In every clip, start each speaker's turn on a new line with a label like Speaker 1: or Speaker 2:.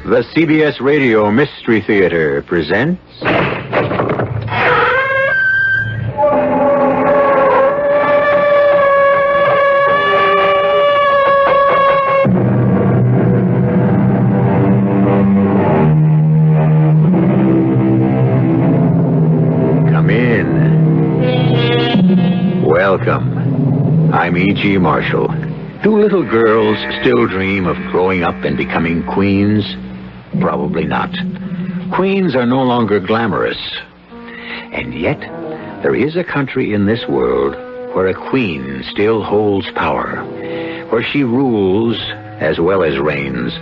Speaker 1: The CBS Radio Mystery Theater presents... Come in. Welcome. I'm E.G. Marshall. Do little girls still dream of growing up and becoming queens? Probably not. Queens are no longer glamorous. And yet, there is a country in this world where a queen still holds power, where she rules as well as reigns,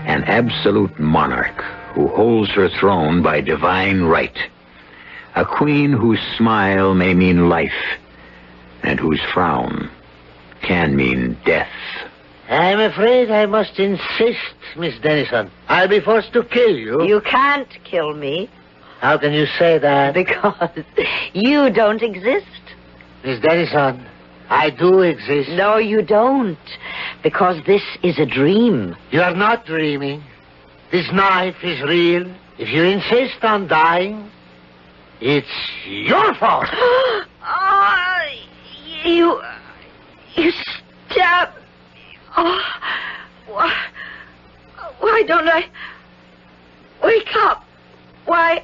Speaker 1: an absolute monarch who holds her throne by divine right. A queen whose smile may mean life, and whose frown can mean death.
Speaker 2: I'm afraid I must insist, Miss Dennison. I'll be forced to kill you.
Speaker 3: You can't kill me.
Speaker 2: How can you say that?
Speaker 3: Because you don't exist.
Speaker 2: Miss Dennison, I do exist.
Speaker 3: No, you don't. Because this is a dream.
Speaker 2: You are not dreaming. This knife is real. If you insist on dying, it's your fault.
Speaker 3: You stabbed... Oh, why don't I wake up? Why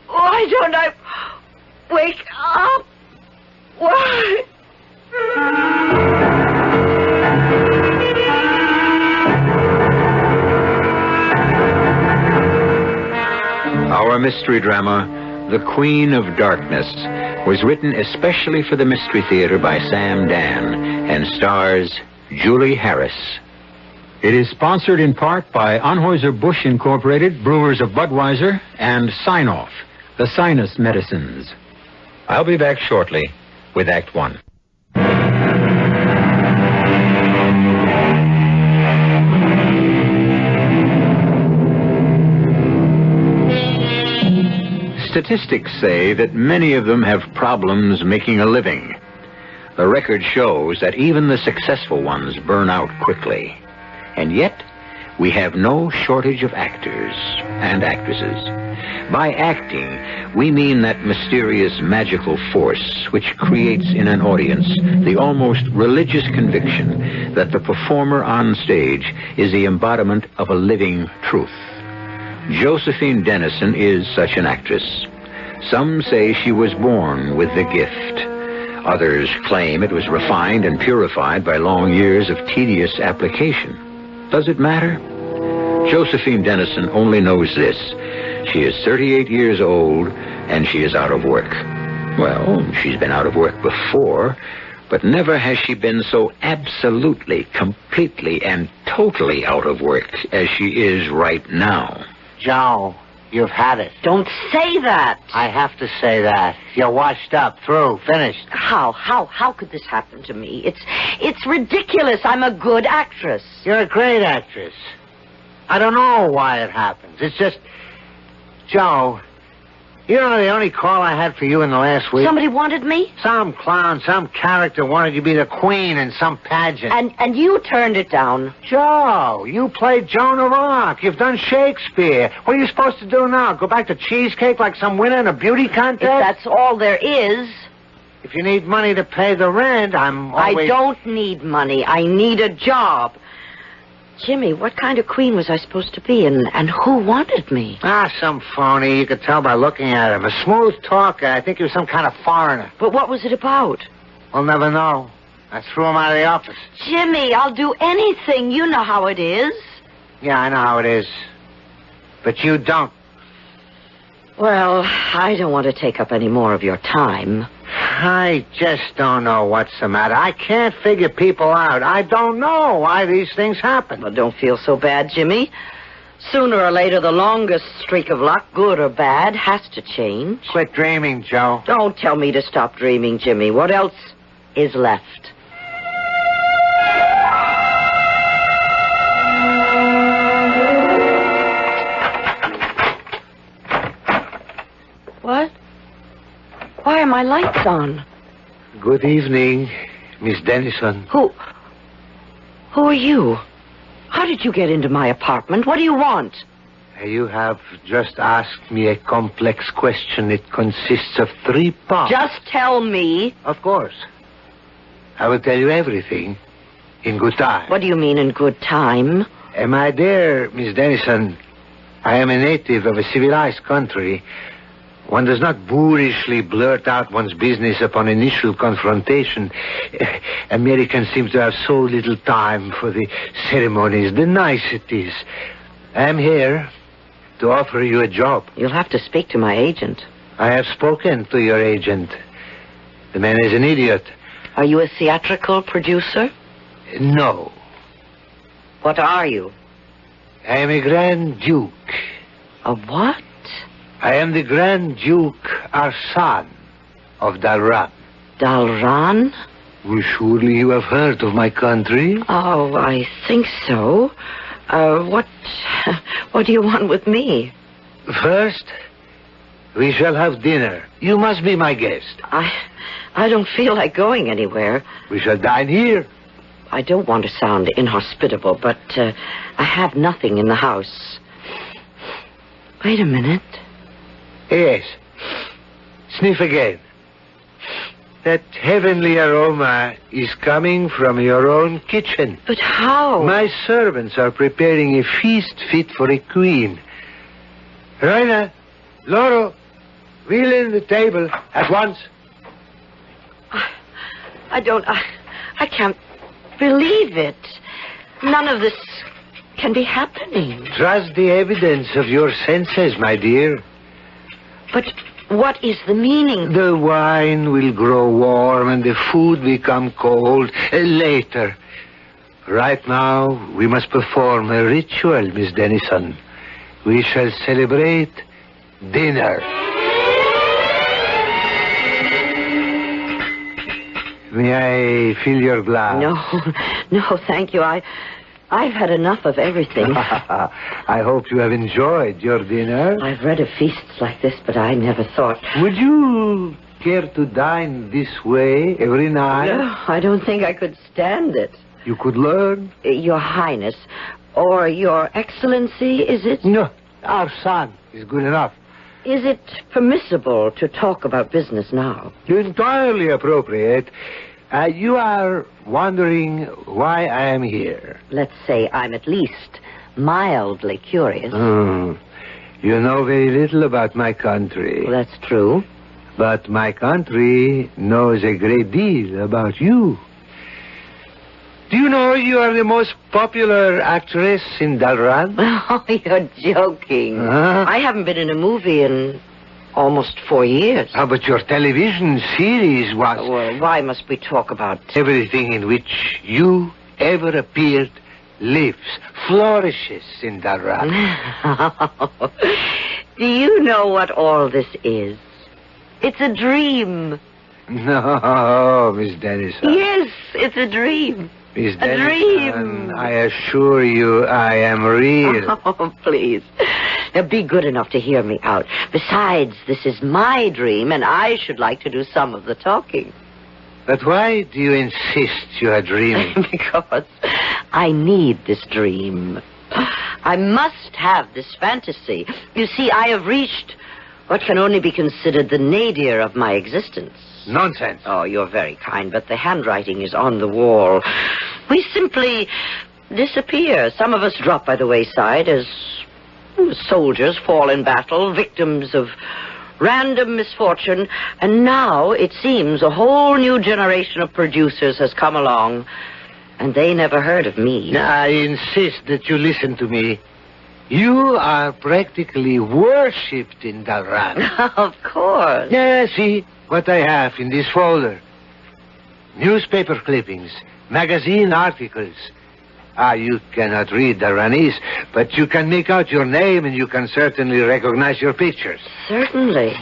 Speaker 3: don't I wake up? Why?
Speaker 1: Our mystery drama, The Queen of Darkness, was written especially for the Mystery Theater by Sam Dan and stars Julie Harris. It is sponsored in part by Anheuser-Busch Incorporated, Brewers of Budweiser, and Sign-Off, the sinus medicines. I'll be back shortly with Act One. Statistics say that many of them have problems making a living. The record shows that even the successful ones burn out quickly. And yet, we have no shortage of actors and actresses. By acting, we mean that mysterious magical force which creates in an audience the almost religious conviction that the performer on stage is the embodiment of a living truth. Josephine Dennison is such an actress. Some say she was born with the gift. Others claim it was refined and purified by long years of tedious application. Does it matter? Josephine Dennison only knows this. She is 38 years old, and she is out of work. Well, she's been out of work before, but never has she been so absolutely, completely, and totally out of work as she is right now.
Speaker 2: Joe, you've had it.
Speaker 3: Don't say that.
Speaker 2: I have to say that. You're washed up, through, finished.
Speaker 3: How could this happen to me? It's ridiculous. I'm a good actress.
Speaker 2: You're a great actress. I don't know why it happens. It's just... Joe, you know the only call I had for you in the last week?
Speaker 3: Somebody wanted me?
Speaker 2: Some clown, some character wanted you to be the queen in some pageant.
Speaker 3: And you turned it down.
Speaker 2: Joe, you played Joan of Arc. You've done Shakespeare. What are you supposed to do now? Go back to cheesecake like some winner in a beauty contest?
Speaker 3: If that's all there is.
Speaker 2: If you need money to pay the rent, I'm always...
Speaker 3: I don't need money. I need a job. Jimmy, what kind of queen was I supposed to be, and who wanted me?
Speaker 2: Some phony. You could tell by looking at him. A smooth talker. I think he was some kind of foreigner.
Speaker 3: But what was it about?
Speaker 2: We'll never know. I threw him out of the office.
Speaker 3: Jimmy, I'll do anything. You know how it is.
Speaker 2: Yeah, I know how it is. But you don't.
Speaker 3: Well, I don't want to take up any more of your time.
Speaker 2: I just don't know what's the matter. I can't figure people out. I don't know why these things happen.
Speaker 3: Well, don't feel so bad, Jimmy. Sooner or later, the longest streak of luck, good or bad, has to change.
Speaker 2: Quit dreaming, Joe.
Speaker 3: Don't tell me to stop dreaming, Jimmy. What else is left? What? Why are my lights on?
Speaker 2: Good evening, Miss Dennison.
Speaker 3: Who are you? How How did you get into my apartment? What do you want?
Speaker 2: You have just asked me a complex question. It consists of 3 parts.
Speaker 3: Just tell me.
Speaker 2: Of course. I will tell you everything in good time.
Speaker 3: What do you mean in good time?
Speaker 2: My dear Miss Dennison, I am a native of a civilized country. One does not boorishly blurt out one's business upon initial confrontation. Americans seem to have so little time for the ceremonies, the niceties. I am here to offer you a job.
Speaker 3: You'll have to speak to my agent.
Speaker 2: I have spoken to your agent. The man is an idiot.
Speaker 3: Are you a theatrical producer?
Speaker 2: No.
Speaker 3: What are you?
Speaker 2: I am a Grand Duke.
Speaker 3: A what?
Speaker 2: I am the Grand Duke Arsan of Dalran.
Speaker 3: Dalran?
Speaker 2: Well, surely you have heard of my country.
Speaker 3: Oh, I think so. What do you want with me?
Speaker 2: First, we shall have dinner. You must be my guest.
Speaker 3: I don't feel like going anywhere.
Speaker 2: We shall dine here.
Speaker 3: I don't want to sound inhospitable, but I have nothing in the house. Wait a minute.
Speaker 2: Yes. Sniff again. That heavenly aroma is coming from your own kitchen.
Speaker 3: But how?
Speaker 2: My servants are preparing a feast fit for a queen. Raina, Loro, wheel in the table at once.
Speaker 3: I can't believe it. None of this can be happening.
Speaker 2: Trust the evidence of your senses, my dear.
Speaker 3: But what is the meaning?
Speaker 2: The wine will grow warm and the food become cold later. Right now, we must perform a ritual, Miss Dennison. We shall celebrate dinner. May I fill your glass?
Speaker 3: No, thank you. I've had enough of everything.
Speaker 2: I hope you have enjoyed your dinner.
Speaker 3: I've read of feasts like this, but I never thought...
Speaker 2: Would you care to dine this way every night?
Speaker 3: No, I don't think I could stand it.
Speaker 2: You could learn.
Speaker 3: Your Highness, or Your Excellency, is it?
Speaker 2: No, our son is good enough.
Speaker 3: Is it permissible to talk about business now?
Speaker 2: Entirely appropriate. You are wondering why I am here.
Speaker 3: Let's say I'm at least mildly curious.
Speaker 2: You know very little about my country.
Speaker 3: Well, that's true.
Speaker 2: But my country knows a great deal about you. Do you know you are the most popular actress in Dalran?
Speaker 3: Oh, you're joking. I haven't been in a movie in almost 4 years.
Speaker 2: But your television series was...
Speaker 3: Well, why must we talk about...
Speaker 2: Everything in which you ever appeared lives, flourishes in Dalran.
Speaker 3: Do you know what all this is? It's a dream.
Speaker 2: No, Miss Dennison.
Speaker 3: Yes, it's a dream.
Speaker 2: Miss Dennison,
Speaker 3: dream.
Speaker 2: I assure you I am real.
Speaker 3: Oh, please. Now, be good enough to hear me out. Besides, this is my dream, and I should like to do some of the talking.
Speaker 2: But why do you insist you are dreaming?
Speaker 3: Because I need this dream. I must have this fantasy. You see, I have reached what can only be considered the nadir of my existence.
Speaker 2: Nonsense.
Speaker 3: Oh, you're very kind, but the handwriting is on the wall. We simply disappear. Some of us drop by the wayside as soldiers fall in battle, victims of random misfortune. And now, it seems, a whole new generation of producers has come along, and they never heard of me.
Speaker 2: I insist that you listen to me. You are practically worshipped in Dalran.
Speaker 3: Of course.
Speaker 2: Yeah, see what I have in this folder. Newspaper clippings, magazine articles. You cannot read Dalranese, but you can make out your name and you can certainly recognize your pictures.
Speaker 3: Certainly.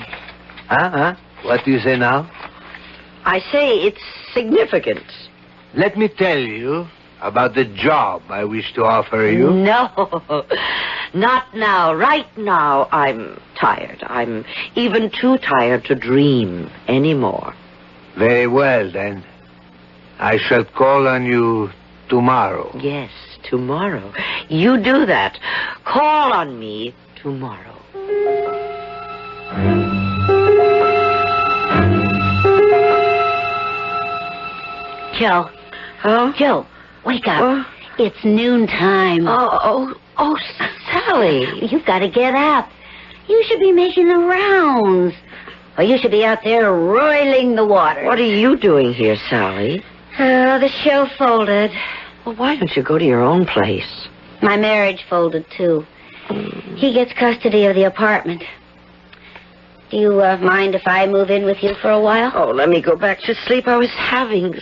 Speaker 2: What do you say now?
Speaker 3: I say it's significant.
Speaker 2: Let me tell you about the job I wish to offer you.
Speaker 3: No, not now. Right now, I'm tired. I'm even too tired to dream anymore.
Speaker 2: Very well, then. I shall call on you tomorrow.
Speaker 3: Yes, tomorrow. You do that. Call on me tomorrow.
Speaker 4: Joe.
Speaker 3: Huh?
Speaker 4: Joe, wake up. It's noontime.
Speaker 3: Oh, Sally.
Speaker 4: You've got to get up. You should be making the rounds. Or you should be out there roiling the water.
Speaker 3: What are you doing here, Sally?
Speaker 4: The show folded.
Speaker 3: Well, why don't you go to your own place?
Speaker 4: My marriage folded, too. He gets custody of the apartment. Do you mind if I move in with you for a while?
Speaker 3: Oh, let me go back to sleep. I was having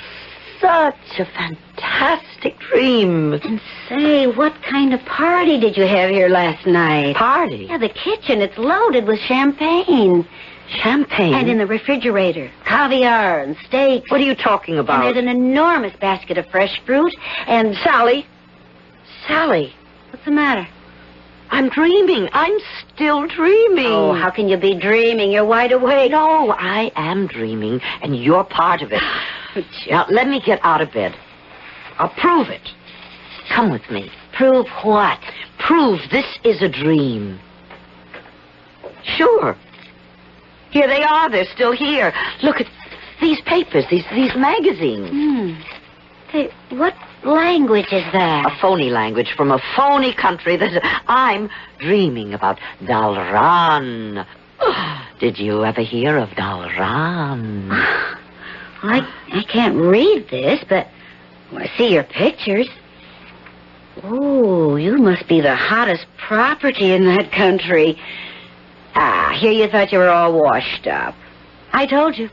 Speaker 3: such a fantastic dream.
Speaker 4: And say, what kind of party did you have here last night?
Speaker 3: Party?
Speaker 4: Yeah, the kitchen. It's loaded with champagne.
Speaker 3: Champagne?
Speaker 4: And in the refrigerator, caviar and steaks.
Speaker 3: What are you talking about?
Speaker 4: And there's an enormous basket of fresh fruit and...
Speaker 3: Sally.
Speaker 4: What's the matter?
Speaker 3: I'm dreaming. I'm still dreaming.
Speaker 4: Oh, how can you be dreaming? You're wide awake.
Speaker 3: No, I am dreaming, and you're part of it. Now, let me get out of bed. I'll prove it. Come with me.
Speaker 4: Prove what?
Speaker 3: Prove this is a dream. Sure. Here they are. They're still here. Look at these papers, these magazines.
Speaker 4: Hey, what language is that?
Speaker 3: A phony language from a phony country that I'm dreaming about. Dalran. Did you ever hear of Dalran?
Speaker 4: I can't read this, but I see your pictures. Oh, you must be the hottest property in that country. Here you thought you were all washed up. I told you.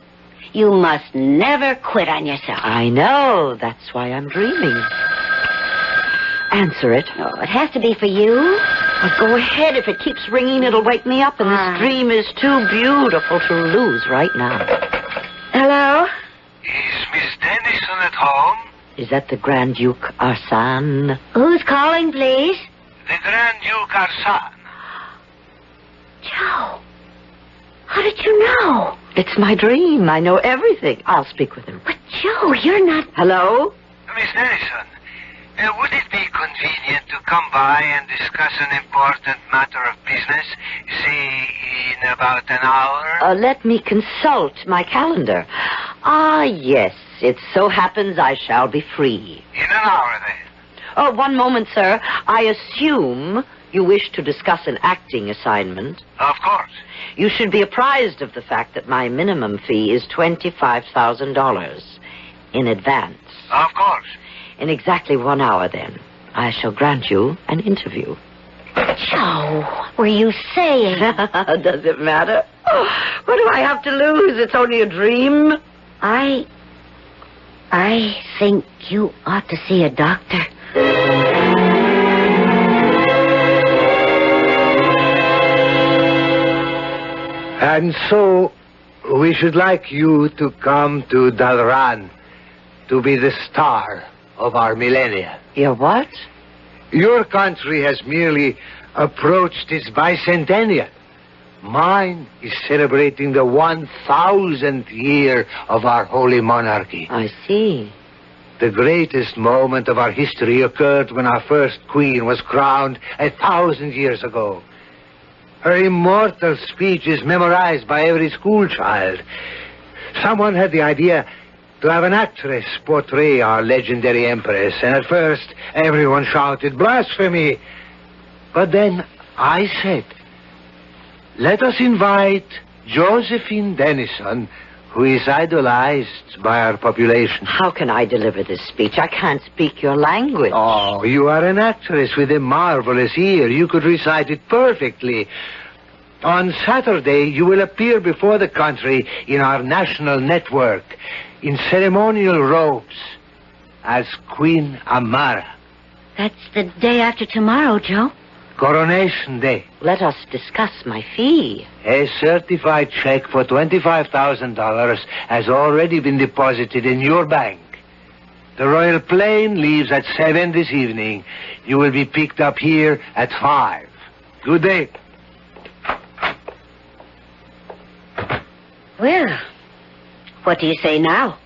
Speaker 4: You must never quit on yourself.
Speaker 3: I know. That's why I'm dreaming. Answer it.
Speaker 4: Oh, it has to be for you.
Speaker 3: Well, go ahead. If it keeps ringing, it'll wake me up, and this dream is too beautiful to lose right now.
Speaker 4: Hello?
Speaker 2: Is Miss Dennison at home?
Speaker 3: Is that the Grand Duke Arsène?
Speaker 4: Who's calling, please?
Speaker 2: The Grand Duke Arsène.
Speaker 4: Joe, how did you know?
Speaker 3: It's my dream. I know everything. I'll speak with him.
Speaker 4: But, Joe, you're not...
Speaker 3: Hello?
Speaker 2: Miss Dennison, would it be convenient to come by and discuss an important matter of business, say, in about an hour?
Speaker 3: Let me consult my calendar. Yes. It so happens I shall be free.
Speaker 2: In an hour, then.
Speaker 3: Oh, one moment, sir. I assume you wish to discuss an acting assignment.
Speaker 2: Of course.
Speaker 3: You should be apprised of the fact that my minimum fee is $25,000 in advance.
Speaker 2: Of course.
Speaker 3: In exactly 1 hour, then, I shall grant you an interview.
Speaker 4: Joe, what were you saying?
Speaker 3: Does it matter? What do I have to lose? It's only a dream.
Speaker 4: I think you ought to see a doctor.
Speaker 2: And so, we should like you to come to Dalran to be the star of our millennia.
Speaker 3: Your what?
Speaker 2: Your country has merely approached its bicentennial. Mine is celebrating the 1,000th year of our holy monarchy.
Speaker 3: I see.
Speaker 2: The greatest moment of our history occurred when our first queen was crowned 1,000 years ago. Her immortal speech is memorized by every schoolchild. Someone had the idea to have an actress portray our legendary empress, and at first everyone shouted blasphemy. But then I said, let us invite Josephine Dennison, who is idolized by our population.
Speaker 3: How can I deliver this speech? I can't speak your language.
Speaker 2: Oh, you are an actress with a marvelous ear. You could recite it perfectly. On Saturday, you will appear before the country in our national network in ceremonial robes as Queen Amara.
Speaker 4: That's the day after tomorrow, Joe.
Speaker 2: Coronation Day.
Speaker 3: Let us discuss my fee.
Speaker 2: A certified check for $25,000 has already been deposited in your bank. The royal plane leaves at 7 this evening. You will be picked up here at 5. Good day.
Speaker 4: Well, what do you say now?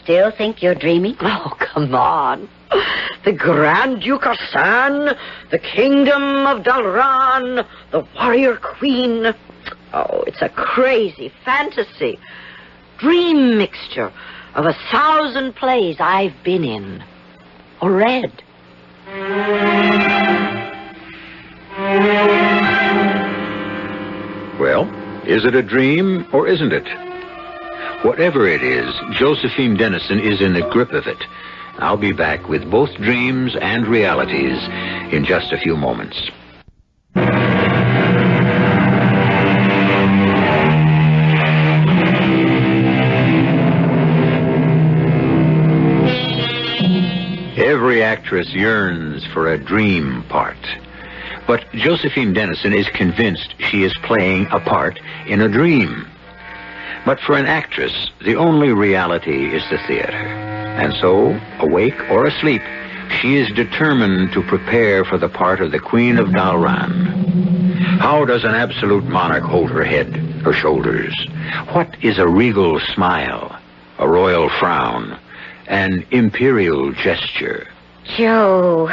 Speaker 4: still think you're dreaming?
Speaker 3: Oh, come on. The Grand Duke of San, the Kingdom of Dalran, the Warrior Queen. Oh, it's a crazy fantasy. Dream mixture of 1,000 plays I've been in or read.
Speaker 1: Well, is it a dream or isn't it? Whatever it is, Josephine Dennison is in the grip of it. I'll be back with both dreams and realities in just a few moments. Every actress yearns for a dream part. But Josephine Dennison is convinced she is playing a part in a dream. But for an actress, the only reality is the theater. And so, awake or asleep, she is determined to prepare for the part of the Queen of Dalran. How does an absolute monarch hold her head, her shoulders? What is a regal smile, a royal frown, an imperial gesture?
Speaker 4: Joe,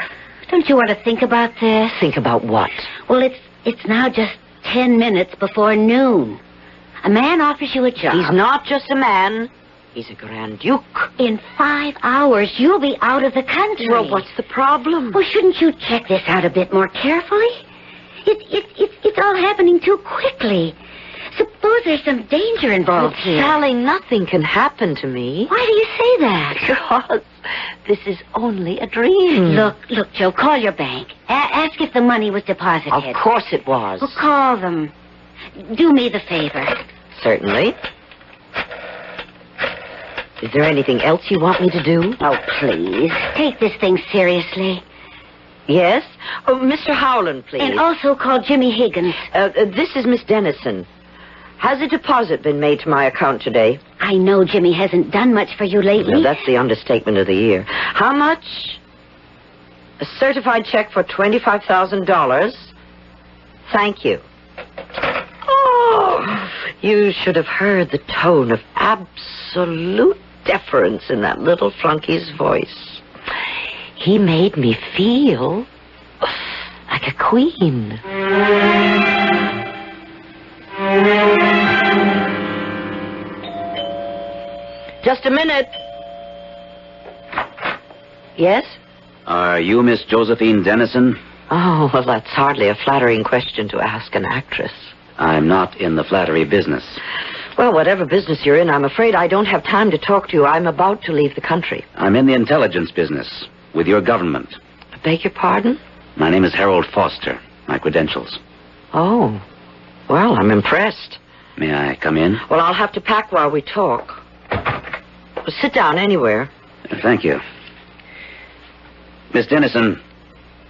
Speaker 4: don't you want to think about this?
Speaker 3: Think about what?
Speaker 4: Well, it's now just 10 minutes before noon. A man offers you a job.
Speaker 3: He's not just a man. He's a Grand Duke.
Speaker 4: In 5 hours, you'll be out of the country.
Speaker 3: Well, what's the problem?
Speaker 4: Well, shouldn't you check this out a bit more carefully? It's all happening too quickly. Suppose there's some danger involved here.
Speaker 3: Sally, nothing can happen to me.
Speaker 4: Why do you say that?
Speaker 3: Because this is only a dream.
Speaker 4: Look, Joe, call your bank. Ask if the money was deposited.
Speaker 3: Of course it was.
Speaker 4: Well, call them. Do me the favor.
Speaker 3: Certainly. Is there anything else you want me to do?
Speaker 4: Oh, please. Take this thing seriously.
Speaker 3: Yes? Oh, Mr. Howland, please.
Speaker 4: And also call Jimmy Higgins.
Speaker 3: This is Miss Dennison. Has a deposit been made to my account today?
Speaker 4: I know Jimmy hasn't done much for you lately.
Speaker 3: No, that's the understatement of the year. How much? A certified check for $25,000. Thank you. Oh, you should have heard the tone of absolute deference in that little flunkey's voice. He made me feel like a queen. Just a minute. Yes?
Speaker 5: Are you Miss Josephine Dennison?
Speaker 3: Oh, well, that's hardly a flattering question to ask an actress.
Speaker 5: I'm not in the flattery business.
Speaker 3: Well, whatever business you're in, I'm afraid I don't have time to talk to you. I'm about to leave the country.
Speaker 5: I'm in the intelligence business with your government.
Speaker 3: I beg your pardon?
Speaker 5: My name is Harold Foster. My credentials.
Speaker 3: Oh, well, I'm impressed.
Speaker 5: May I come in?
Speaker 3: Well, I'll have to pack while we talk. Well, sit down anywhere.
Speaker 5: Thank you. Miss Dennison,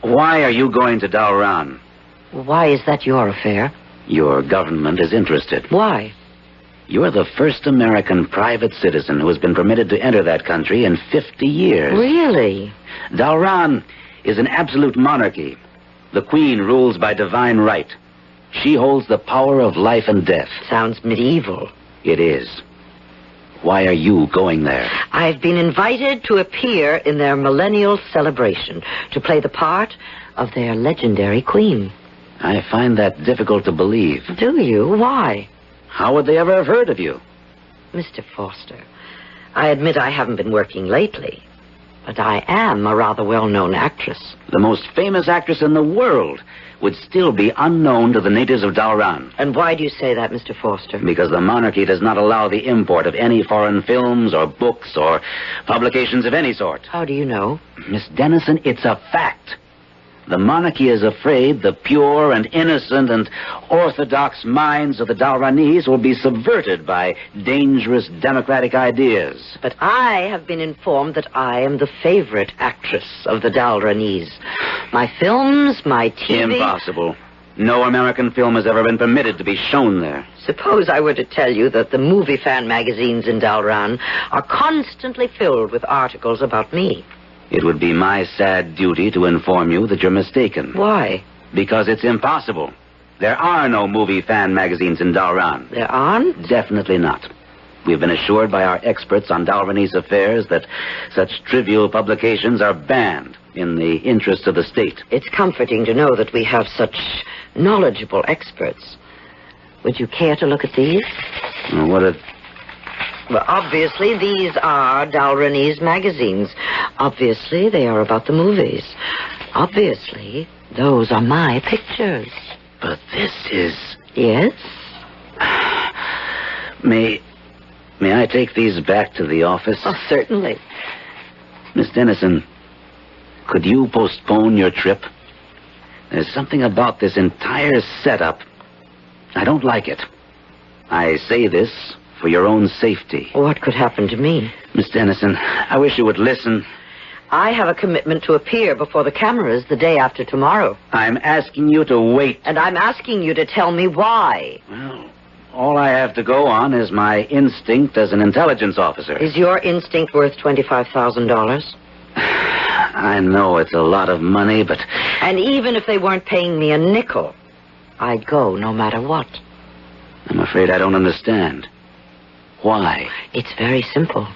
Speaker 5: why are you going to Dalran?
Speaker 3: Why is that your affair?
Speaker 5: Your government is interested.
Speaker 3: Why?
Speaker 5: You're the first American private citizen who has been permitted to enter that country in 50 years.
Speaker 3: Really?
Speaker 5: Dalran is an absolute monarchy. The Queen rules by divine right. She holds the power of life and death.
Speaker 3: Sounds medieval.
Speaker 5: It is. Why are you going there?
Speaker 3: I've been invited to appear in their millennial celebration, to play the part of their legendary queen.
Speaker 5: I find that difficult to believe.
Speaker 3: Do you? Why?
Speaker 5: How would they ever have heard of you?
Speaker 3: Mr. Foster, I admit I haven't been working lately, but I am a rather well-known actress.
Speaker 5: The most famous actress in the world would still be unknown to the natives of Dalran.
Speaker 3: And why do you say that, Mr. Foster?
Speaker 5: Because the monarchy does not allow the import of any foreign films or books or publications of any sort.
Speaker 3: How do you know?
Speaker 5: Miss Dennison, it's a fact. The monarchy is afraid the pure and innocent and orthodox minds of the Dalranese will be subverted by dangerous democratic ideas.
Speaker 3: But I have been informed that I am the favorite actress of the Dalranese. My films, my TV...
Speaker 5: Impossible. No American film has ever been permitted to be shown there.
Speaker 3: Suppose I were to tell you that the movie fan magazines in Dalran are constantly filled with articles about me.
Speaker 5: It would be my sad duty to inform you that you're mistaken.
Speaker 3: Why?
Speaker 5: Because it's impossible. There are no movie fan magazines in Dalran.
Speaker 3: There aren't?
Speaker 5: Definitely not. We've been assured by our experts on Dalvanese affairs that such trivial publications are banned in the interest of the state.
Speaker 3: It's comforting to know that we have such knowledgeable experts. Would you care to look at these?
Speaker 5: Well,
Speaker 3: obviously, these are Dalvanese magazines. Obviously, they are about the movies. Obviously, those are my pictures.
Speaker 5: But this is...
Speaker 3: Yes?
Speaker 5: May I take these back to the office?
Speaker 3: Oh, certainly.
Speaker 5: Miss Dennison, could you postpone your trip? There's something about this entire setup. I don't like it. I say this for your own safety.
Speaker 3: What could happen to me?
Speaker 5: Miss Dennison, I wish you would listen.
Speaker 3: I have a commitment to appear before the cameras the day after tomorrow.
Speaker 5: I'm asking you to wait.
Speaker 3: And I'm asking you to tell me why.
Speaker 5: Well, all I have to go on is my instinct as an intelligence officer.
Speaker 3: Is your instinct worth $25,000?
Speaker 5: I know it's a lot of money, but...
Speaker 3: And even if they weren't paying me a nickel, I'd go no matter what.
Speaker 5: I'm afraid I don't understand. Why?
Speaker 3: It's very simple.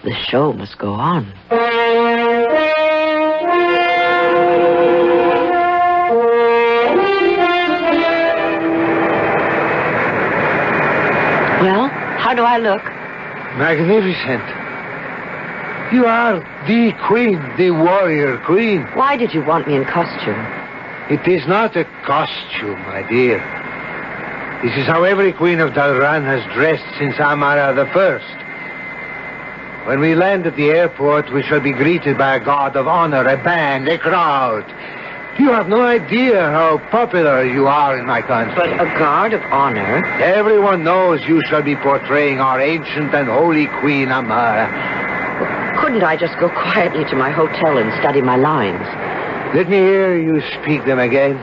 Speaker 3: The show must go on. Well, how do I look?
Speaker 2: Magnificent. You are the queen, the warrior queen.
Speaker 3: Why did you want me in costume?
Speaker 2: It is not a costume, my dear. This is how every queen of Dalran has dressed since Amara the First. When we land at the airport, we shall be greeted by a guard of honor, a band, a crowd. You have no idea how popular you are in my country.
Speaker 3: But a guard of honor?
Speaker 2: Everyone knows you shall be portraying our ancient and holy queen, Amara.
Speaker 3: Couldn't I just go quietly to my hotel and study my lines?
Speaker 2: Let me hear you speak them again.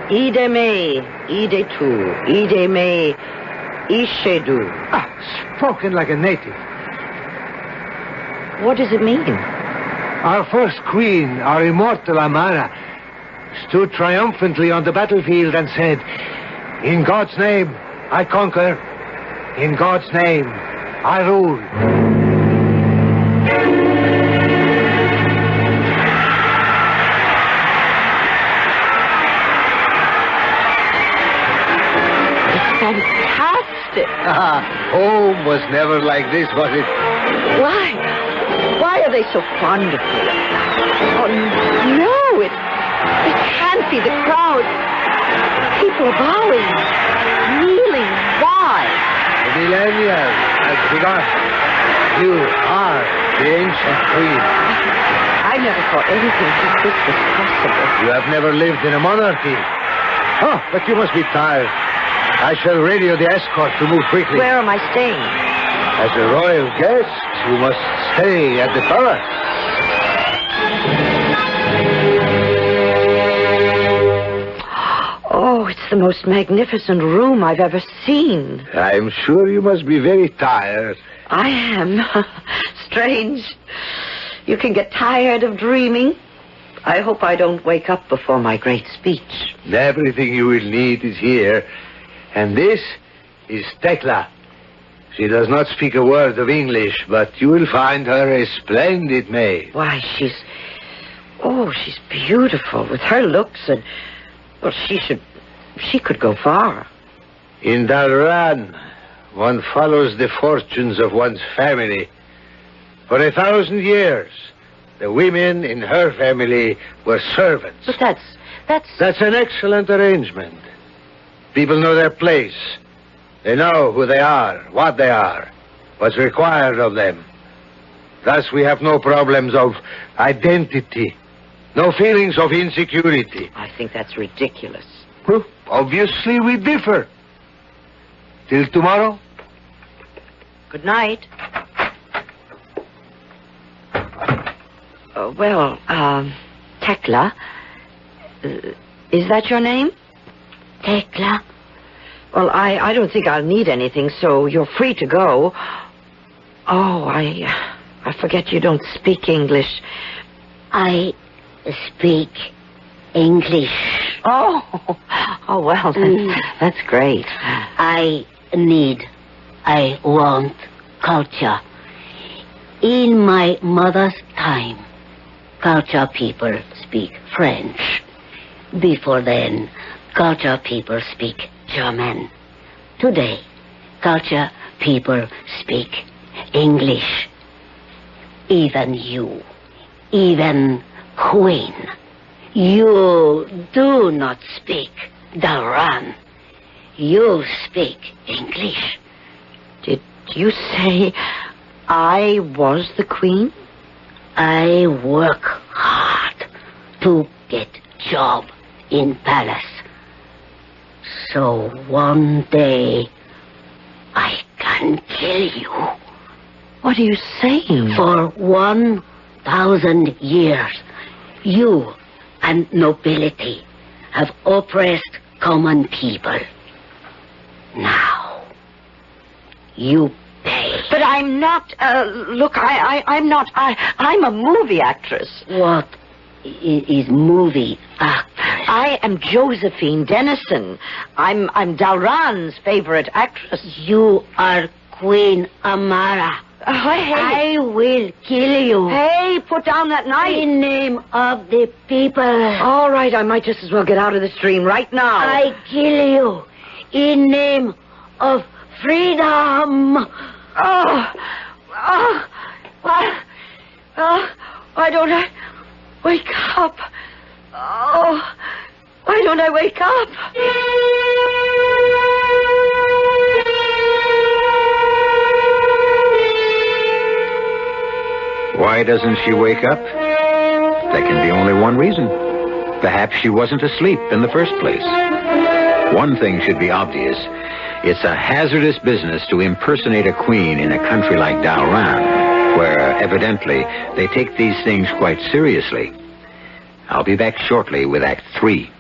Speaker 3: Ide me, ide tu, ide me, ishedu.
Speaker 2: Spoken like a native.
Speaker 3: What does it mean?
Speaker 2: Our first queen, our immortal Amara, stood triumphantly on the battlefield and said, "In God's name, I conquer. In God's name, I rule."
Speaker 3: Fantastic.
Speaker 2: Home was never like this, was it?
Speaker 3: Why are they so fond of me? Oh, no, it can't be the crowd. People are bowing, kneeling. Why?
Speaker 2: The millennia has begun. You are the ancient queen.
Speaker 3: I never thought anything like this was possible.
Speaker 2: You have never lived in a monarchy. Oh, but you must be tired. I shall radio the escort to move quickly.
Speaker 3: Where am I staying?
Speaker 2: As a royal guest, you must stay at the palace.
Speaker 3: Oh, it's the most magnificent room I've ever seen.
Speaker 2: I'm sure you must be very tired.
Speaker 3: I am. Strange. You can get tired of dreaming. I hope I don't wake up before my great speech.
Speaker 2: Everything you will need is here. And this is Tekla. She does not speak a word of English, but you will find her a splendid maid.
Speaker 3: Why, she's beautiful with her looks and, well, she could go far.
Speaker 2: In Dalran, one follows the fortunes of one's family. For 1,000 years, the women in her family were servants.
Speaker 3: But
Speaker 2: That's an excellent arrangement. People know their place. They know who they are, what they are, what's required of them. Thus we have no problems of identity, no feelings of insecurity.
Speaker 3: I think that's ridiculous.
Speaker 2: Well, obviously we differ. Till tomorrow.
Speaker 3: Good night. Tekla. Is that your name?
Speaker 4: Tekla.
Speaker 3: Well, I don't think I'll need anything, so you're free to go. Oh, I forget you don't speak English.
Speaker 4: I speak English.
Speaker 3: Oh, well, that's great.
Speaker 4: I need I want culture. In my mother's time, culture people speak French. Before then, culture people speak German. Today, culture people speak English. Even you, even Queen, you do not speak Daran. You speak English.
Speaker 3: Did you say I was the Queen?
Speaker 4: I work hard to get job in palace. So one day I can kill you.
Speaker 3: What are you saying?
Speaker 4: For 1,000 years, you and nobility have oppressed common people. Now, you pay.
Speaker 3: But I'm not, look, I'm not, I'm a movie actress.
Speaker 4: What is movie actress?
Speaker 3: I am Josephine Dennison. I'm Dalran's favorite actress.
Speaker 4: You are Queen Amara.
Speaker 3: Hey.
Speaker 4: I will kill you.
Speaker 3: Hey, put down that knife.
Speaker 4: In name of the people.
Speaker 3: All right, I might just as well get out of the stream right now.
Speaker 4: I kill you in name of freedom.
Speaker 3: Why don't I wake up? Oh, why don't I wake up?
Speaker 1: Why doesn't she wake up? There can be only one reason. Perhaps she wasn't asleep in the first place. One thing should be obvious. It's a hazardous business to impersonate a queen in a country like Dalran, where, evidently, they take these things quite seriously. I'll be back shortly with Act 3.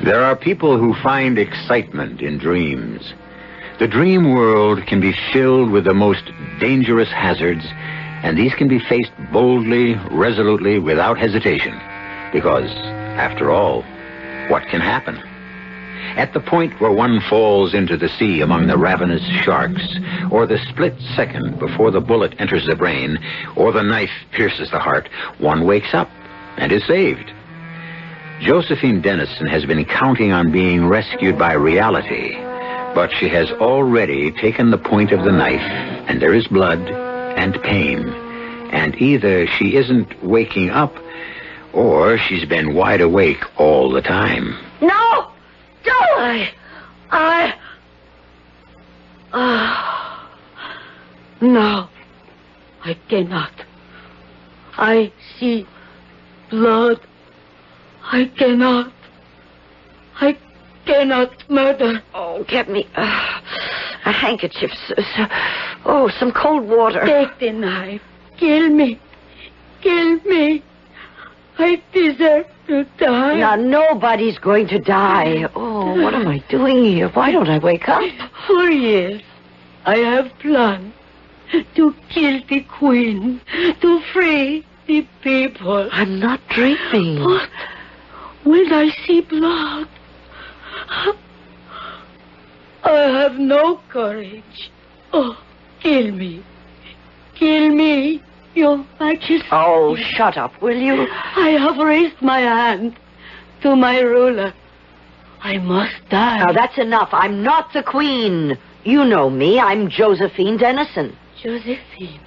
Speaker 1: There are people who find excitement in dreams. The dream world can be filled with the most dangerous hazards, and these can be faced boldly, resolutely, without hesitation. Because, after all, what can happen? At the point where one falls into the sea among the ravenous sharks, or the split second before the bullet enters the brain, or the knife pierces the heart, one wakes up and is saved. Josephine Dennison has been counting on being rescued by reality, but she has already taken the point of the knife, and there is blood and pain, and either she isn't waking up, or she's been wide awake all the time.
Speaker 4: No! Don't! No, I cannot. I see blood. I cannot murder.
Speaker 3: Oh, get me a handkerchief. Some cold water.
Speaker 4: Take the knife. Kill me. Kill me. I deserve to die.
Speaker 3: Now, nobody's going to die. Oh, what am I doing here? Why don't I wake up?
Speaker 4: For years, I have planned to kill the queen, to free the people.
Speaker 3: I'm not dreaming.
Speaker 4: But when I see blood, I have no courage. Oh, kill me. Kill me, Your Majesty.
Speaker 3: Oh, shut up, will you?
Speaker 4: I have raised my hand to my ruler. I must die.
Speaker 3: Now, that's enough. I'm not the queen. You know me. I'm Josephine Dennison.
Speaker 4: Josephine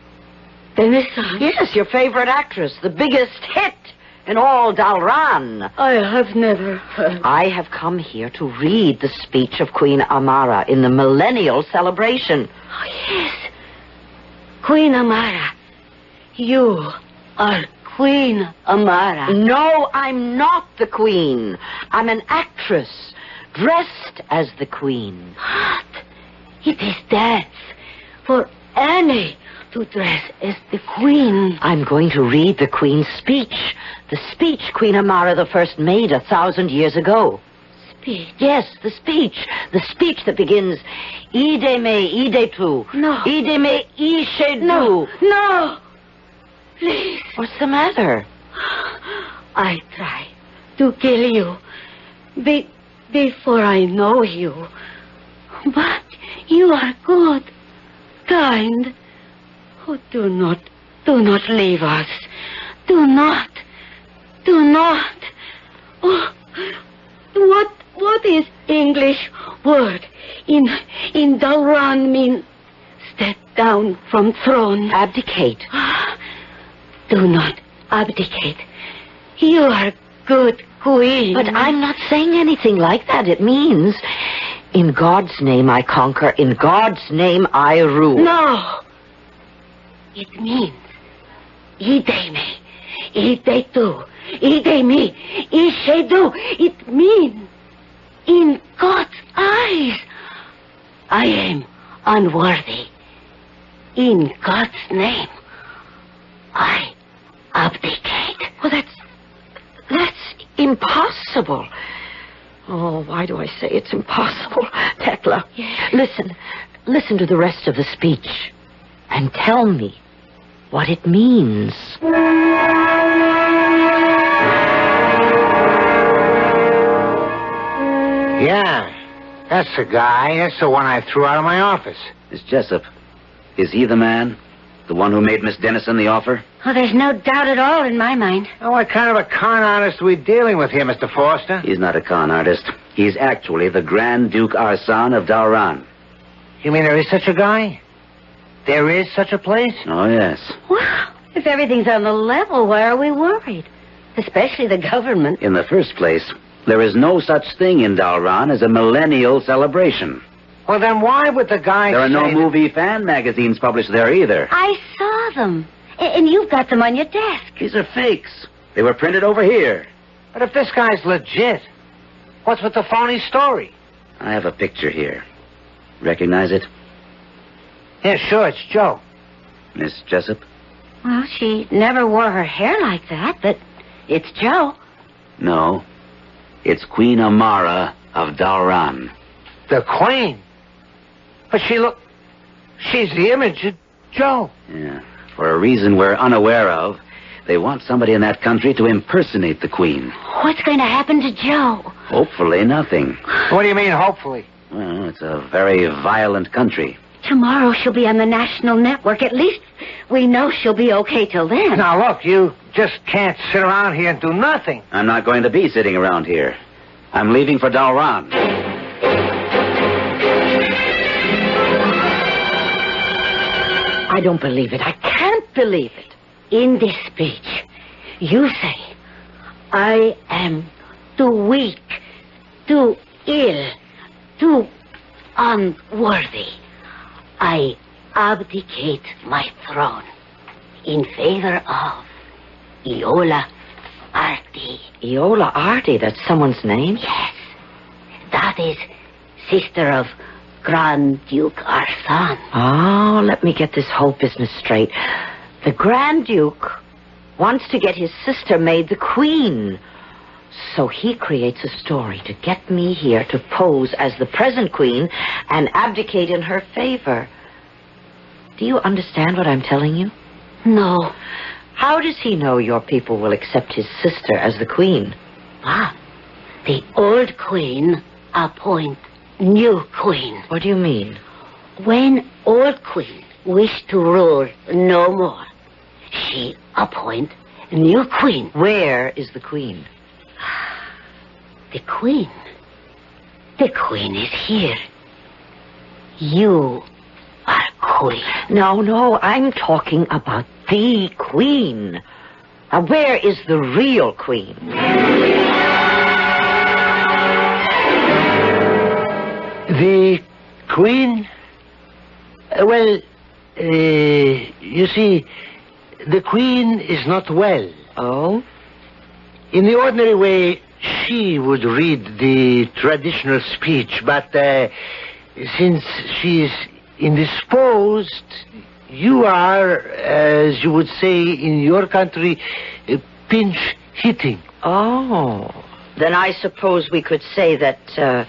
Speaker 4: Dennison?
Speaker 3: Yes, your favorite actress. The biggest hit in all Dalran.
Speaker 4: I have never heard.
Speaker 3: I have come here to read the speech of Queen Amara in the millennial celebration.
Speaker 4: Oh, yes. Queen Amara. You are Queen Amara.
Speaker 3: No, I'm not the queen. I'm an actress, dressed as the queen.
Speaker 4: But it is death for any to dress as the queen.
Speaker 3: I'm going to read the queen's speech. The speech Queen Amara I made 1,000 years ago.
Speaker 4: Speech?
Speaker 3: Yes, the speech. The speech that begins, Ide me, ide tu.
Speaker 4: No.
Speaker 3: Ide me, ishe du.
Speaker 4: No. No. please.
Speaker 3: What's the matter?
Speaker 4: I try to kill you before I know you. But you are good, kind. Oh, do not leave us. Do not. Oh, what is English word in Dauran mean? Step down from throne.
Speaker 3: Abdicate.
Speaker 4: Do not abdicate. You are good queen.
Speaker 3: But I'm not saying anything like that. It means, in God's name I conquer, in God's name I rule.
Speaker 4: No. It means, ide me, ide tu, ide me, ishe do. It means, in God's eyes, I am unworthy. In God's name, I abdicate.
Speaker 3: Well, that's impossible. Oh, why do I say it's impossible? Tekla,
Speaker 4: Yes.
Speaker 3: listen to the rest of the speech and tell me what it means.
Speaker 2: Yeah, that's the guy. That's the one I threw out of my office.
Speaker 5: Miss Jessup, is he the man? The one who made Miss Dennison the offer?
Speaker 4: Oh, there's no doubt at all in my mind.
Speaker 2: Oh, what kind of a con artist are we dealing with here, Mr. Foster?
Speaker 5: He's not a con artist. He's actually the Grand Duke Arsan of Dauran.
Speaker 2: You mean there is such a guy? There is such a place?
Speaker 5: Oh, yes.
Speaker 4: Well, if everything's on the level, why are we worried? Especially the government.
Speaker 5: In the first place, there is no such thing in Dauran as a millennial celebration.
Speaker 2: Well, then why would the guy
Speaker 5: There are no
Speaker 2: say
Speaker 5: movie fan magazines published there either.
Speaker 4: I saw them. And you've got them on your desk.
Speaker 5: These are fakes. They were printed over here.
Speaker 2: But if this guy's legit, what's with the phony story?
Speaker 5: I have a picture here. Recognize it?
Speaker 2: Yeah, sure, it's Joe.
Speaker 5: Miss Jessup?
Speaker 4: Well, she never wore her hair like that, but it's Joe.
Speaker 5: No. It's Queen Amara of Dauran.
Speaker 2: The Queen. But she's the image of Joe.
Speaker 5: Yeah. For a reason we're unaware of, they want somebody in that country to impersonate the Queen.
Speaker 4: What's going to happen to Joe?
Speaker 5: Hopefully nothing.
Speaker 2: What do you mean, hopefully?
Speaker 5: Well, it's a very violent country.
Speaker 4: Tomorrow she'll be on the national network. At least we know she'll be okay till then.
Speaker 2: Now, look, you just can't sit around here and do nothing.
Speaker 5: I'm not going to be sitting around here. I'm leaving for Dauran.
Speaker 3: I don't believe it. I can't believe it.
Speaker 4: In this speech, you say, I am too weak, too ill, too unworthy. I abdicate my throne in favor of Iola Arti.
Speaker 3: Iola Arti, that's someone's name?
Speaker 4: Yes, that is sister of Grand Duke Arsan.
Speaker 3: Oh, let me get this whole business straight. The Grand Duke wants to get his sister made the queen. So he creates a story to get me here to pose as the present queen and abdicate in her favor. Do you understand what I'm telling you?
Speaker 4: No.
Speaker 3: How does he know your people will accept his sister as the queen?
Speaker 4: The old queen appoint new queen.
Speaker 3: What do you mean?
Speaker 4: When old queen wish to rule no more, she appoint new queen.
Speaker 3: Where is the queen?
Speaker 4: The queen is here. You are queen.
Speaker 3: No, I'm talking about the queen. Now, where is the real queen?
Speaker 2: The Queen? Well, you see, the Queen is not well.
Speaker 3: Oh?
Speaker 2: In the ordinary way, she would read the traditional speech, but since she's indisposed, you are, as you would say in your country, pinch hitting.
Speaker 3: Oh. Then I suppose we could say that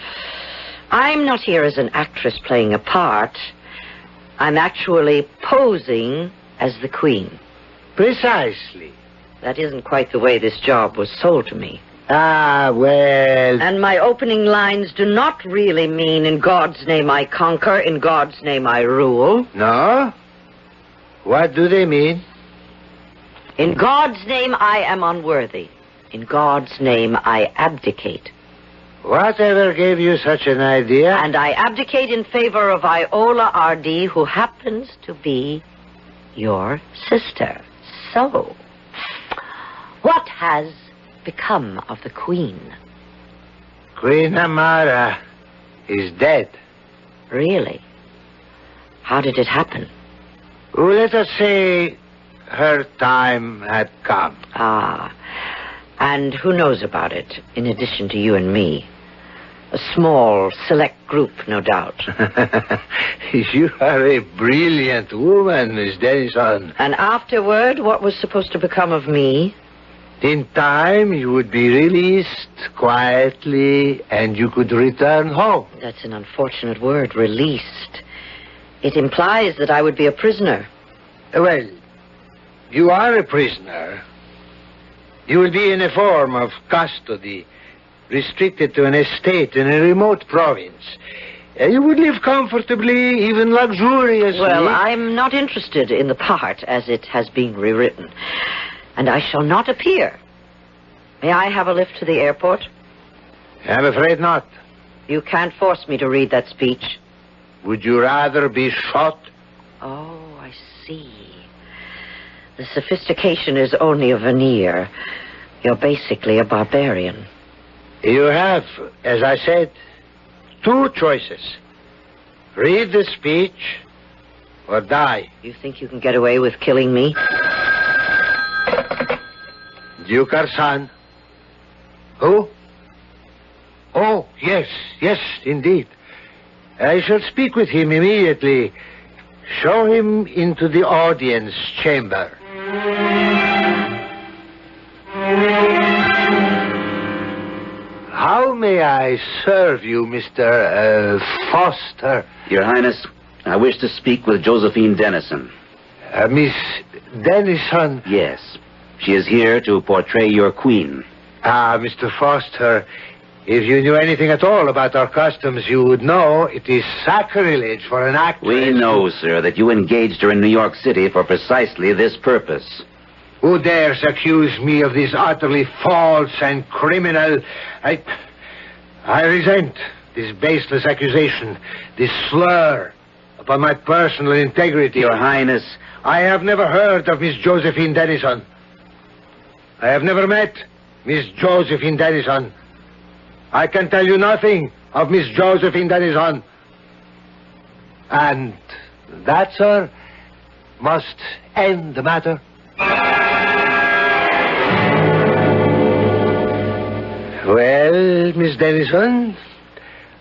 Speaker 3: I'm not here as an actress playing a part. I'm actually posing as the queen.
Speaker 2: Precisely.
Speaker 3: That isn't quite the way this job was sold to me.
Speaker 2: Ah, well...
Speaker 3: And my opening lines do not really mean, in God's name I conquer, in God's name I rule.
Speaker 2: No? What do they mean?
Speaker 3: In God's name I am unworthy. In God's name I abdicate.
Speaker 2: Whatever gave you such an idea?
Speaker 3: And I abdicate in favor of Iola R.D., who happens to be your sister. So, what has become of the Queen?
Speaker 2: Queen Amara is dead.
Speaker 3: Really? How did it happen?
Speaker 2: Well, let us say her time had come.
Speaker 3: Ah, and who knows about it, in addition to you and me? A small, select group, no doubt.
Speaker 2: You are a brilliant woman, Miss Dennison.
Speaker 3: And afterward, what was supposed to become of me?
Speaker 2: In time, you would be released quietly, and you could return home.
Speaker 3: That's an unfortunate word, released. It implies that I would be a prisoner.
Speaker 2: Well, you are a prisoner. You will be in a form of custody, restricted to an estate in a remote province. You would live comfortably, even luxuriously.
Speaker 3: Well, I'm not interested in the part as it has been rewritten. And I shall not appear. May I have a lift to the airport?
Speaker 2: I'm afraid not.
Speaker 3: You can't force me to read that speech.
Speaker 2: Would you rather be shot?
Speaker 3: Oh, I see. The sophistication is only a veneer. You're basically a barbarian.
Speaker 2: You have, as I said, two choices. Read the speech or die.
Speaker 3: You think you can get away with killing me?
Speaker 2: Duke Arsan. Who? Oh, yes, indeed. I shall speak with him immediately. Show him into the audience chamber. How may I serve you, Mr. Foster?
Speaker 5: Your Highness, I wish to speak with Josephine Dennison.
Speaker 2: Miss Dennison?
Speaker 5: Yes. She is here to portray your queen.
Speaker 2: Ah, Mr. Foster, if you knew anything at all about our customs, you would know it is sacrilege for an actress.
Speaker 5: We know, sir, that you engaged her in New York City for precisely this purpose.
Speaker 2: Who dares accuse me of this utterly false and criminal... I resent this baseless accusation, this slur upon my personal integrity.
Speaker 5: Your Highness...
Speaker 2: I have never heard of Miss Josephine Dennison. I have never met Miss Josephine Dennison. I can tell you nothing of Miss Josephine Dennison. And that, sir, must end the matter. Well, Miss Dennison,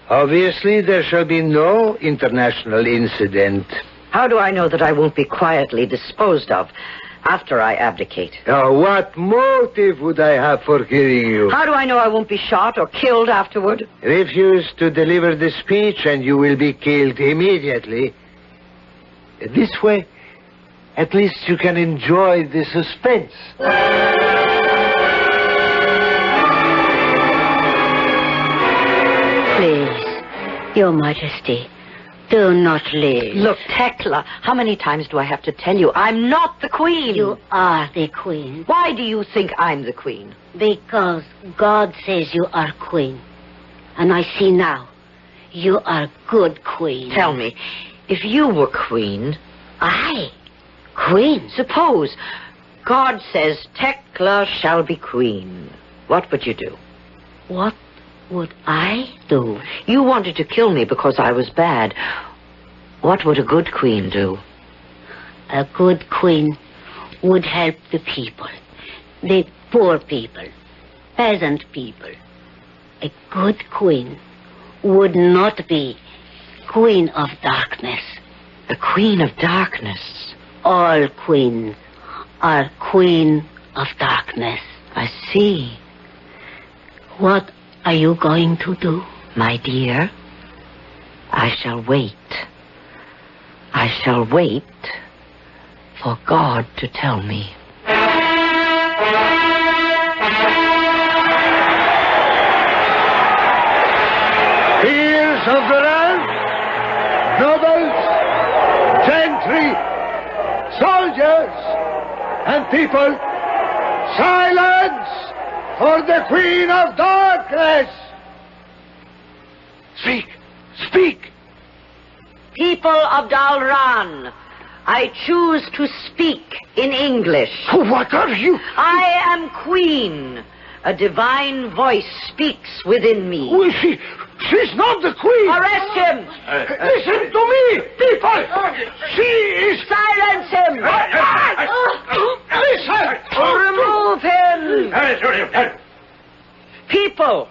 Speaker 2: obviously there shall be no international incident.
Speaker 3: How do I know that I won't be quietly disposed of after I abdicate?
Speaker 2: Now, what motive would I have for killing you?
Speaker 3: How do I know I won't be shot or killed afterward?
Speaker 2: Refuse to deliver the speech and you will be killed immediately. This way, at least you can enjoy the suspense.
Speaker 4: Please, Your Majesty, do not leave.
Speaker 3: Look, Tekla, how many times do I have to tell you? I'm not the queen.
Speaker 4: You are the queen.
Speaker 3: Why do you think I'm the queen?
Speaker 4: Because God says you are queen. And I see now, you are good queen.
Speaker 3: Tell me, if you were queen...
Speaker 4: I? Queen?
Speaker 3: Suppose God says Tekla shall be queen. What would you do?
Speaker 4: What would I do?
Speaker 3: You wanted to kill me because I was bad. What would a good queen do?
Speaker 4: A good queen would help the people. The poor people. Peasant people. A good queen would not be queen of darkness.
Speaker 3: The queen of darkness?
Speaker 4: All queens are queen of darkness.
Speaker 3: I see.
Speaker 4: What are you going to do?
Speaker 3: My dear, I shall wait. I shall wait for God to tell me.
Speaker 2: country, soldiers and people, silence for the Queen of Darkness! Speak! Speak!
Speaker 3: People of Dalran, I choose to speak in English.
Speaker 2: What are you?
Speaker 3: I am Queen. A divine voice speaks within me.
Speaker 2: Who is she? She's not the Queen!
Speaker 3: Arrest him!
Speaker 2: Listen to me, people! She is...
Speaker 3: Silence him!
Speaker 2: Listen!
Speaker 3: Remove him! People,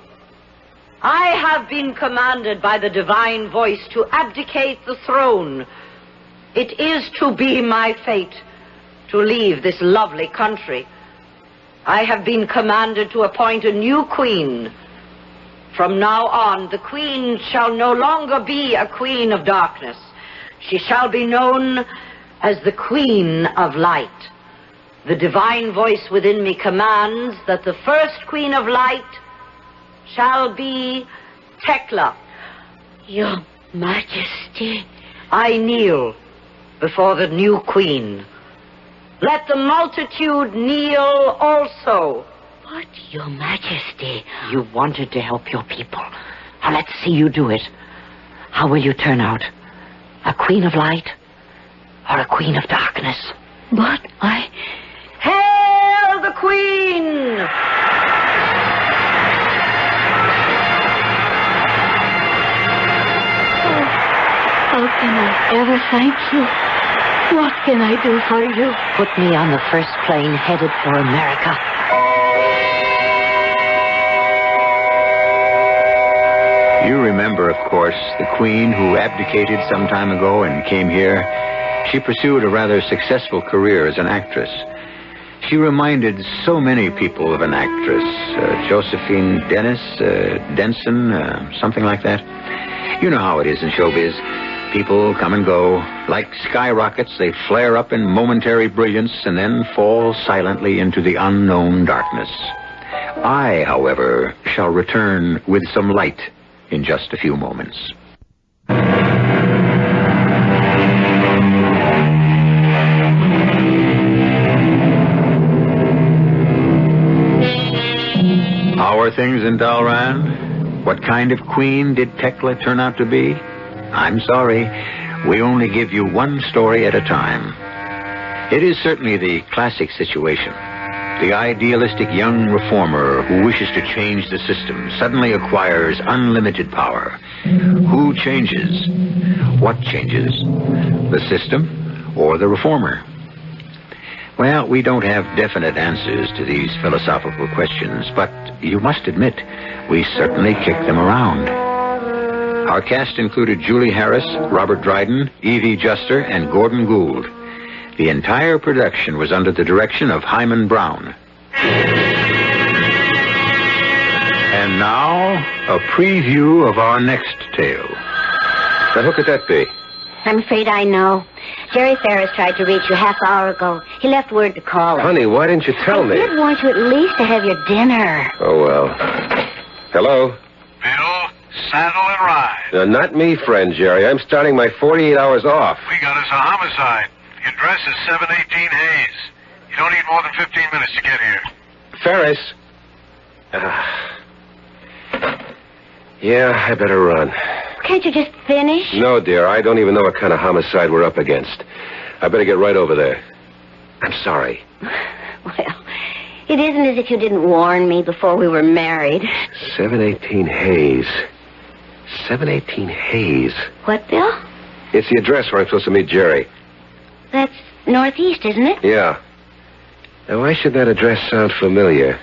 Speaker 3: I have been commanded by the divine voice to abdicate the throne. It is to be my fate to leave this lovely country. I have been commanded to appoint a new queen. From now on, the queen shall no longer be a queen of darkness. She shall be known as the Queen of Light. The divine voice within me commands that the first Queen of Light shall be Tekla.
Speaker 4: Your Majesty.
Speaker 3: I kneel before the new queen. Let the multitude kneel also.
Speaker 4: But, Your Majesty...
Speaker 3: You wanted to help your people. Now let's see you do it. How will you turn out? A queen of light or a queen of darkness?
Speaker 4: But I...
Speaker 3: Hail the queen!
Speaker 4: How can I ever thank you? What can I do for you?
Speaker 3: Put me on the first plane headed for America.
Speaker 1: You remember, of course, the Queen who abdicated some time ago and came here. She pursued a rather successful career as an actress. She reminded so many people of an actress, Josephine Denson, something like that. You know how it is in showbiz. People come and go. Like skyrockets, they flare up in momentary brilliance and then fall silently into the unknown darkness. I, however, shall return with some light in just a few moments. How are things in Dalran? What kind of queen did Tekla turn out to be? I'm sorry, we only give you one story at a time. It is certainly the classic situation. The idealistic young reformer who wishes to change the system suddenly acquires unlimited power. Who changes? What changes? The system or the reformer? Well, we don't have definite answers to these philosophical questions, but you must admit, we certainly kick them around. Our cast included Julie Harris, Robert Dryden, Evie Juster, and Gordon Gould. The entire production was under the direction of Himan Brown. And now, a preview of our next tale. Now, who could that be?
Speaker 4: I'm afraid I know. Jerry Ferris tried to reach you half hour ago. He left word to call us.
Speaker 6: Honey, why didn't you tell me?
Speaker 4: I did want you at least to have your dinner.
Speaker 6: Oh, well. Hello?
Speaker 7: Bill, saddle and ride.
Speaker 6: Not me, friend Jerry. I'm starting my 48 hours off.
Speaker 7: We got us a homicide. The address is 718 Hayes. You don't need more than 15 minutes to get here.
Speaker 6: Ferris? Yeah, I better run.
Speaker 4: Can't you just finish?
Speaker 6: No, dear. I don't even know what kind of homicide we're up against. I better get right over there. I'm sorry.
Speaker 4: Well, it isn't as if you didn't warn me before we were married.
Speaker 6: 718 Hayes. 718 Hayes.
Speaker 4: What, Bill?
Speaker 6: It's the address where I'm supposed to meet Jerry.
Speaker 4: That's northeast, isn't it?
Speaker 6: Yeah. Now, why should that address sound familiar?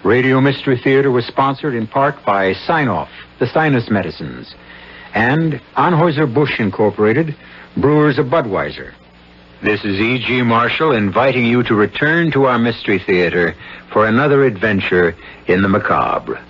Speaker 1: Radio Mystery Theater was sponsored in part by Sign-Off, the Sinus Medicines, and Anheuser-Busch Incorporated, brewers of Budweiser. This is E.G. Marshall inviting you to return to our Mystery Theater for another adventure in the macabre.